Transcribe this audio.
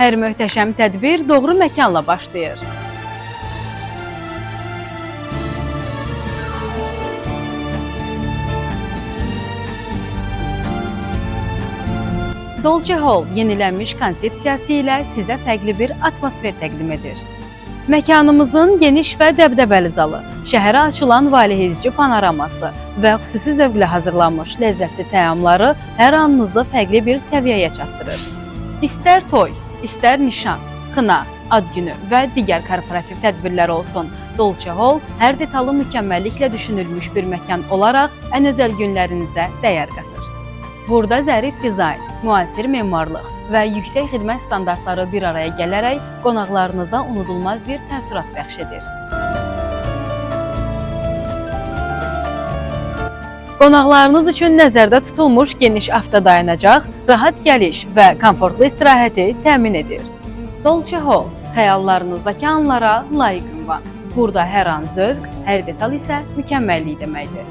Hər möhtəşəm tədbir doğru məkanla başlayır. Dolce Hall yenilənmiş konsepsiyası ilə sizə fərqli bir atmosfer təqdim edir. Məkanımızın geniş və dəbdəbəli zalı, şəhərə açılan valehedici panoraması və xüsusi zövqlə hazırlanmış ləzzətli təamları hər anınızı fərqli bir səviyyəyə çatdırır. İstər toy, istər nişan, xına, ad günü və digər korporativ tədbirlər olsun, Dolce Hall hər detalı mükəmməlliklə düşünülmüş bir məkan olaraq ən özəl günlərinizə dəyər qatır. Burada zərif dizayn, müasir memarlıq və yüksək xidmət standartları bir araya gələrək qonaqlarınıza unudulmaz bir təəssürat bəxş edir. Qonaqlarınız üçün nəzərdə tutulmuş geniş avtodayanacaq, rahat gəliş və komfortlu istirahəti təmin edir. Dolce Hall xəyallarınızdakı anlara layiq ünvan. Burada hər an zövq, hər detal isə mükəmməllik deməkdir.